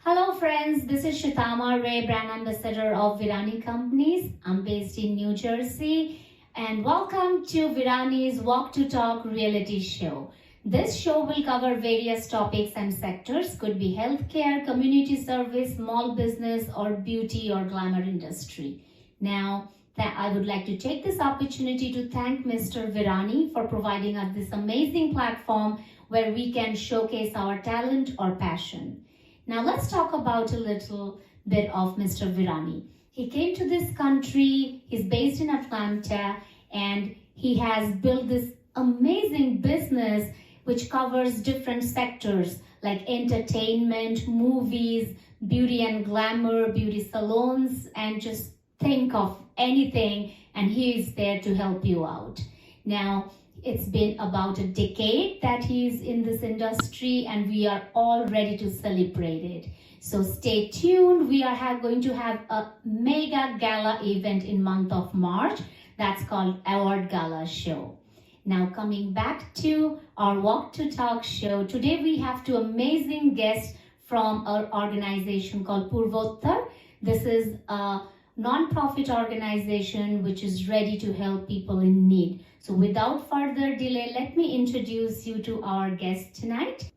Hello friends, this is Shitama Ray, brand ambassador of Virani Companies. I'm based in New Jersey and welcome to Virani's Walk to Talk reality show. This show will cover various topics and sectors, could be healthcare, community service, small business or beauty or glamour industry. Now, I would like to take this opportunity to thank Mr. Virani for providing us this amazing platform where we can showcase our talent or passion. Now let's talk about a little bit of Mr. Virani. He came to this country, he's based in Atlanta, and he has built this amazing business which covers different sectors like entertainment, movies, beauty and glamour, beauty salons, and just think of anything and he is there to help you out. Now, it's been about a decade that he's in this industry and we are all ready to celebrate it. So stay tuned. We are going to have a mega gala event in month of March. That's called Award Gala Show. Now coming back to our Walk to Talk show. Today we have two amazing guests from our organization called Purvottar. This is a non-profit organization which is ready to help people in need. So without further delay, let me introduce you to our guest tonight.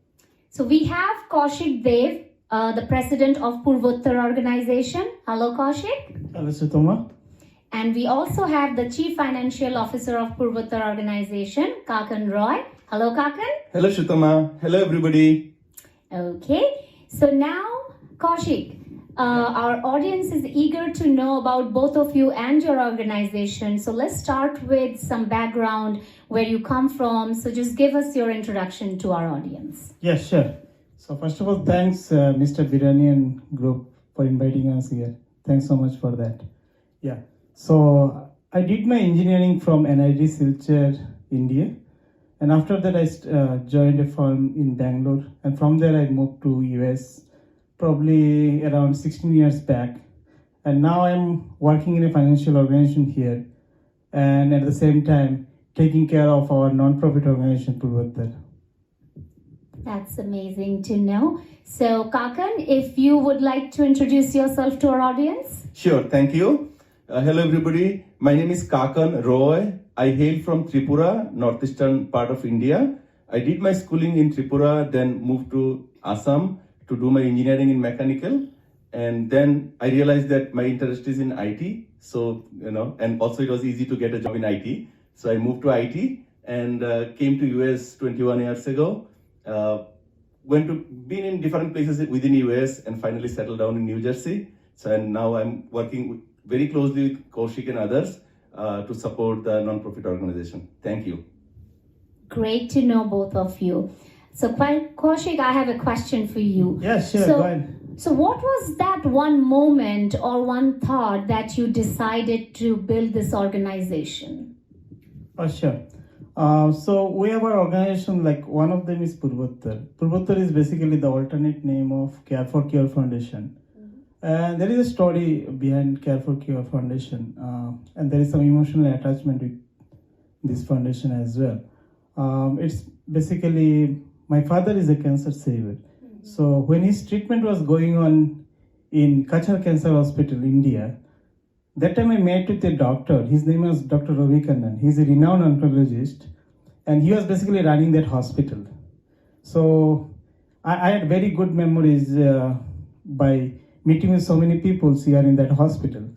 So we have Kaushik Dev, the president of Purvottar organization. Hello Kaushik. Hello Sutoma. And we also have the chief financial officer of Purvottar organization, Kakan Roy. Hello Kakan. Hello Shutama. Hello everybody. Okay, so now Kaushik, our audience is eager to know about both of you and your organization. So let's start with some background, where you come from. So just give us your introduction to our audience. Yes, sure. So first of all, thanks Mr. Virani and group for inviting us here. Thanks so much for that. Yeah. So I did my engineering from NIT Silchar, India. And after that I joined a firm in Bangalore. And from there I moved to US probably around 16 years back. And now I'm working in a financial organization here. And at the same time, taking care of our non-profit organization, Purvottar. That's amazing to know. So Kakan, if you would like to introduce yourself to our audience. Sure, thank you. Hello everybody. My name is Kakan Roy. I hail from Tripura, northeastern part of India. I did my schooling in Tripura, then moved to Assam to do my engineering in mechanical, and then I realized that my interest is in IT. So and also it was easy to get a job in IT. So I moved to IT and came to US 21 years ago. Been in different places within US and finally settled down in New Jersey. So and now I'm working very closely with Kaushik and others to support the non-profit organization. Thank you. Great to know both of you. So Kaushik, I have a question for you. Yes, sure, go ahead. So what was that one moment or one thought that you decided to build this organization? Oh, sure. So we have our organization, like one of them is Purvottar. Purvottar is basically the alternate name of Care for Cure Foundation. And there is a story behind Care for Cure Foundation. And there is some emotional attachment with this foundation as well. It's basically, my father is a cancer saver. So when his treatment was going on in Kachar Cancer Hospital, India, that time I met with a doctor. His name was Dr. Ravi Kannan. He's a renowned oncologist, and he was basically running that hospital. So I had very good memories by meeting with so many people here in that hospital.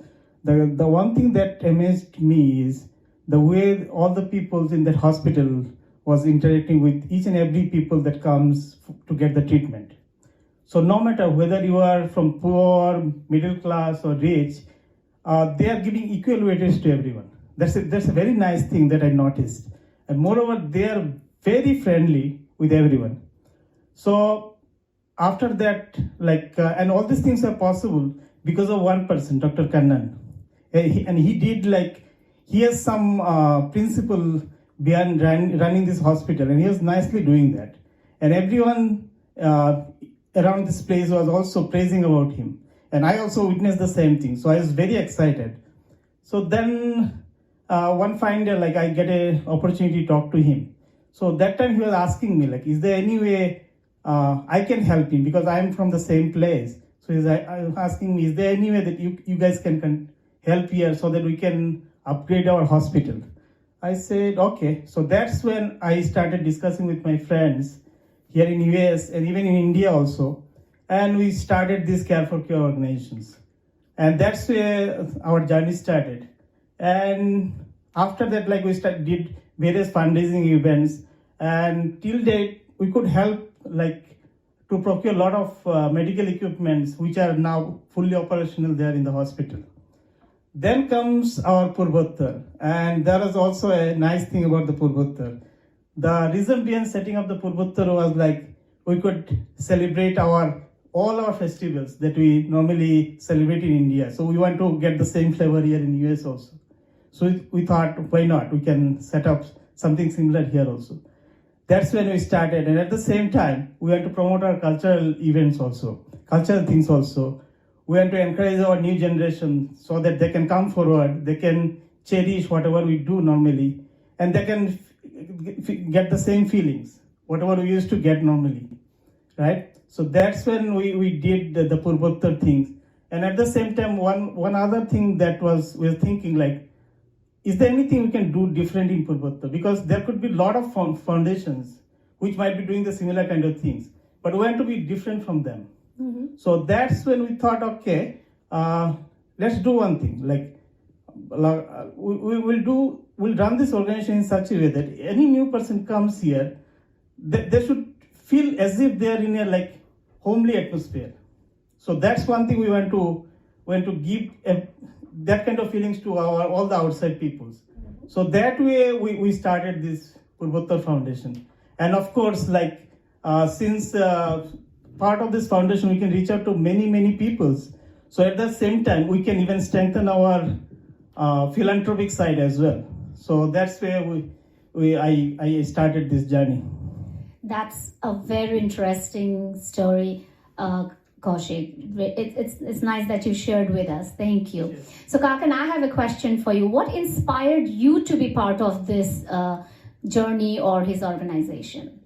The one thing that amazed me is the way all the people in that hospital was interacting with each and every people that comes to get the treatment. So no matter whether you are from poor, middle class or rich, they are giving equal weightage to everyone. That's a very nice thing that I noticed. And moreover, they are very friendly with everyone. So after that, and all these things are possible because of one person, Dr. Kannan. And he has some principle behind running this hospital, and he was nicely doing that. And everyone around this place was also praising about him. And I also witnessed the same thing. So I was very excited. So then one fine day, I get an opportunity to talk to him. So that time he was asking me, is there any way I can help him, because I am from the same place. So he's asking me, is there any way that you guys can help here so that we can upgrade our hospital? I said, okay. So that's when I started discussing with my friends here in US and even in India also. And we started these Care for Cure organizations. And that's where our journey started. And after that, like we did various fundraising events. And till date, we could help like to procure a lot of medical equipments which are now fully operational there in the hospital. Then comes our Purvottar, and there is also a nice thing about the Purvottar. The reason behind setting up the Purvottar was like we could celebrate all our festivals that we normally celebrate in India. So we want to get the same flavor here in US also. So we thought, why not? We can set up something similar here also. That's when we started, and at the same time, we want to promote our cultural events also, cultural things also. We want to encourage our new generation so that they can come forward, they can cherish whatever we do normally, and they can get the same feelings, whatever we used to get normally, right? So that's when we did the Purvottar things. And at the same time, one other thing that we're thinking like, is there anything we can do different in Purvottar? Because there could be a lot of foundations which might be doing the similar kind of things, but we want to be different from them. Mm-hmm. So that's when we thought, okay, let's do one thing. Like we'll run this organization in such a way that any new person comes here, they should feel as if they are in a like homely atmosphere. So that's one thing we want to give that kind of feelings to all the outside peoples. Mm-hmm. So that way we started this Purvottar Foundation, and of course, like since part of this foundation, we can reach out to many peoples. So at the same time, we can even strengthen our philanthropic side as well. So that's where I started this journey. That's a very interesting story, Kaushik. It's nice that you shared with us. Thank you. Yes. So Kakan, I have a question for you. What inspired you to be part of this journey or his organization?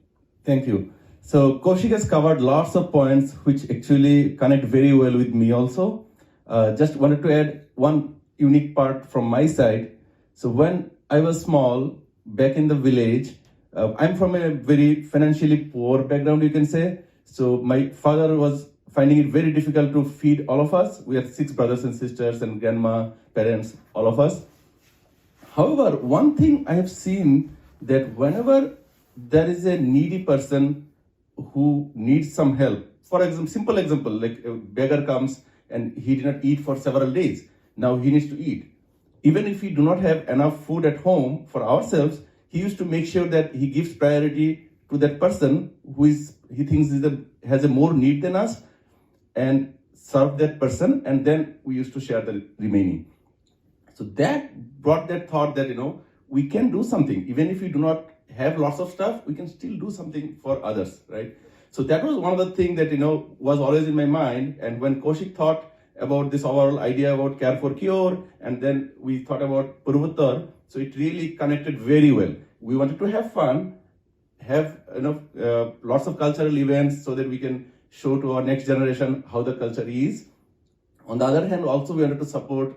Thank you. So Kaushik has covered lots of points which actually connect very well with me also. Just wanted to add one unique part from my side. So when I was small, back in the village, I'm from a very financially poor background, you can say. So my father was finding it very difficult to feed all of us. We had 6 brothers and sisters and grandma, parents, all of us. However, one thing I have seen that whenever there is a needy person who needs some help, for example, simple example, like a beggar comes and he did not eat for several days. Now he needs to eat. Even if we do not have enough food at home for ourselves, he used to make sure that he gives priority to that person he thinks has a more need than us, and serve that person, and then we used to share the remaining. So that brought that thought that, we can do something. Even if we do not have lots of stuff, we can still do something for others, right? So that was one of the things that, was always in my mind. And when Kaushik thought about this overall idea about Care for Cure, and then we thought about Purvottar, so it really connected very well. We wanted to have fun, have lots of cultural events so that we can show to our next generation how the culture is. On the other hand, also we wanted to support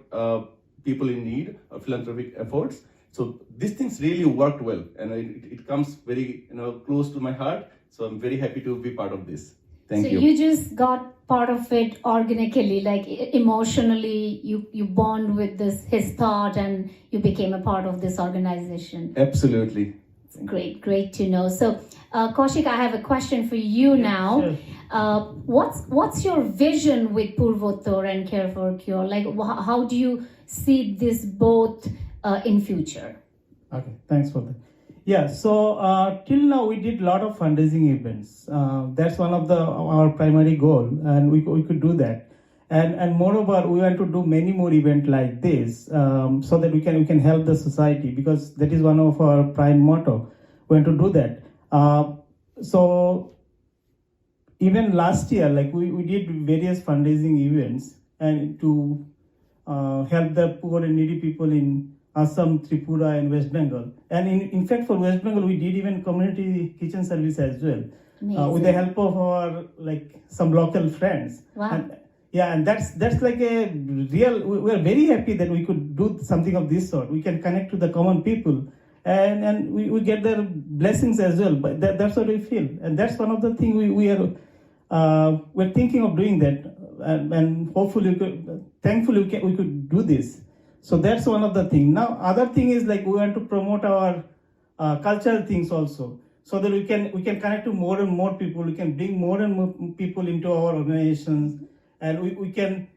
people in need or philanthropic efforts. So these things really worked well, and it comes very close to my heart. So I'm very happy to be part of this. Thank you. So you just got part of it organically, like emotionally, you bond with his thought, and you became a part of this organization. Absolutely. Great to know. So Kaushik, I have a question for you now. Sure. What's your vision with Purvottar and Care for Cure? Like, how do you see this both in future? Okay, thanks for that. Yeah, so till now we did a lot of fundraising events. That's one of our primary goal, and we could do that. And moreover, we want to do many more events like this, so that we can help the society, because that is one of our prime motto. We want to do that. So even last year, like we did various fundraising events and to help the poor and needy people in Assam, Tripura, and West Bengal. And in fact, for West Bengal, we did even community kitchen service as well, with the help of our some local friends. Wow. Yeah, and that's like a real. We are very happy that we could do something of this sort. We can connect to the common people, and we get their blessings as well. But that's what we feel, and that's one of the things we're thinking of doing that, and hopefully, thankfully, we could do this. So that's one of the things. Now, other thing is like we want to promote our cultural things also, so that we can connect to more and more people. We can bring more and more people into our organizations, and we can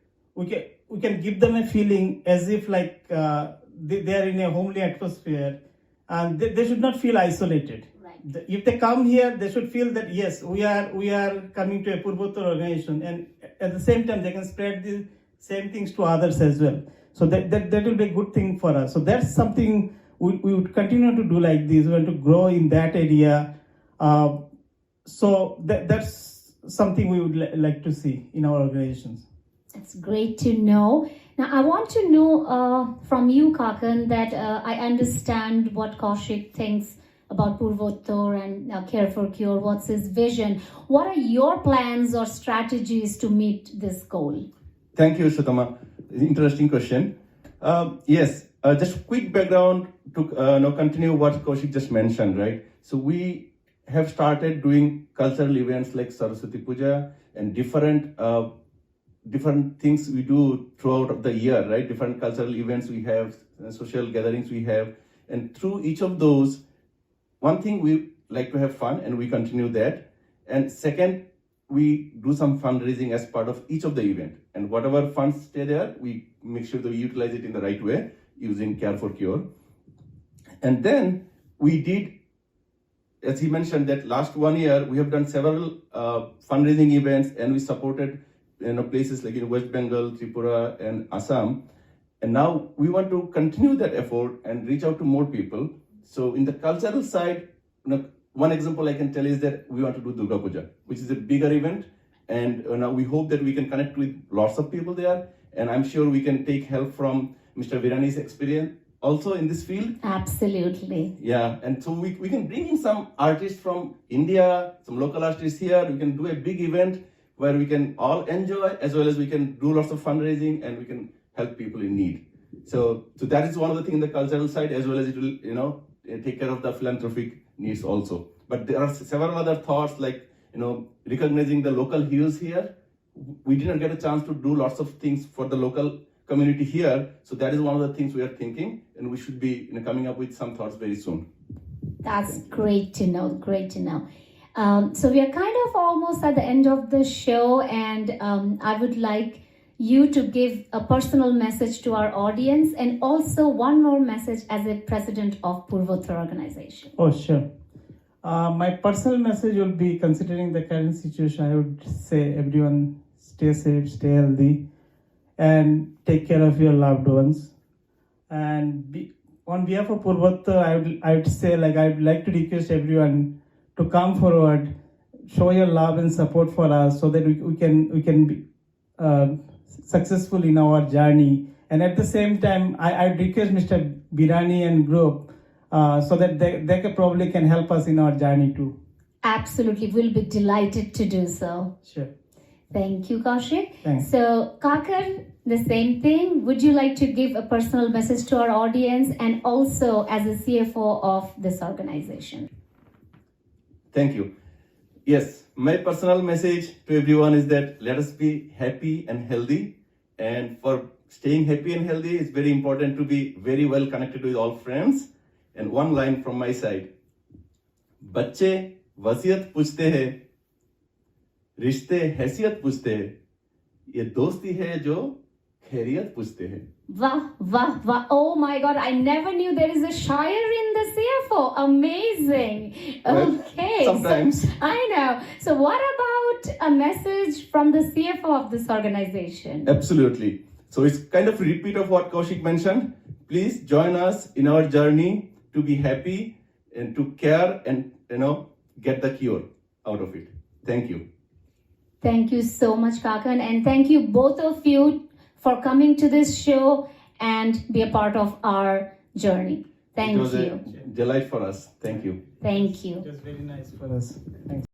give them a feeling as if like they are in a homely atmosphere, and they should not feel isolated. Right. If they come here, they should feel that yes, we are coming to a Purvottar organization, and at the same time they can spread the same things to others as well. So that will be a good thing for us. So that's something we would continue to do like this. We want to grow in that area. So that's something we would like to see in our organizations. That's great to know. Now, I want to know from you, Kakan, that I understand what Kaushik thinks about Purvottar and Care for Cure. What's his vision? What are your plans or strategies to meet this goal? Thank you, Shatama. Interesting question. Yes, just quick background to continue what Kaushik just mentioned, right? So we have started doing cultural events like Saraswati Puja and different things we do throughout the year, right? Different cultural events we have, social gatherings we have, and through each of those, one thing we like to have fun, and we continue that. And second, we do some fundraising as part of each of the event, and whatever funds stay there, we make sure that we utilize it in the right way using Care for Cure. And then we did, as he mentioned, that last 1 year we have done several fundraising events, and we supported places like in West Bengal, Tripura, and Assam. And now we want to continue that effort and reach out to more people. So in the cultural side, one example I can tell is that we want to do Durga Puja, which is a bigger event, and now we hope that we can connect with lots of people there, and I'm sure we can take help from Mr. Virani's experience also in this field. Absolutely. Yeah, and so we can bring in some artists from India, some local artists here. We can do a big event where we can all enjoy, as well as we can do lots of fundraising, and we can help people in need. So that is one of the things in the cultural side, as well as it will, take care of the philanthropic needs also. But there are several other thoughts like, recognizing the local heroes here. We didn't get a chance to do lots of things for the local community here. So that is one of the things we are thinking, and we should be coming up with some thoughts very soon. That's great to know. Great to know. So we are kind of almost at the end of the show, and I would like you to give a personal message to our audience, and also one more message as a president of Purvottar organization. Oh, sure. My personal message will be, considering the current situation, I would say everyone stay safe, stay healthy, and take care of your loved ones. And on behalf of Purvottar, I would say, I would like to request everyone to come forward, show your love and support for us, so that we can be successful in our journey. And at the same time, I request Mr. Virani and group so that they probably can help us in our journey too. Absolutely, we'll be delighted to do so. Sure. Thank you, Kaushik. Thanks. So, Kakar, the same thing. Would you like to give a personal message to our audience, and also as a CFO of this organization? Thank you. Yes, my personal message to everyone is that let us be happy and healthy. And for staying happy and healthy, it's very important to be very well connected with all friends. And one line from my side. बच्चे वसीयत पूछते हैं, रिश्ते हैसियत पूछते हैं, ये दोस्ती है जो खैरियत पूछते हैं. Wah, wah, wah. Oh my God, I never knew there is a shire in the CFO. Amazing. Well, okay. sometimes. So, I know. So what about a message from the CFO of this organization? Absolutely. So it's kind of a repeat of what Kaushik mentioned. Please join us in our journey to be happy and to care and, get the cure out of it. Thank you. Thank you so much, Kakan. And thank you both of you for coming to this show and be a part of our journey. Thank you. It was a delight for us. Thank you. Thank you. It was very nice for us. Thanks.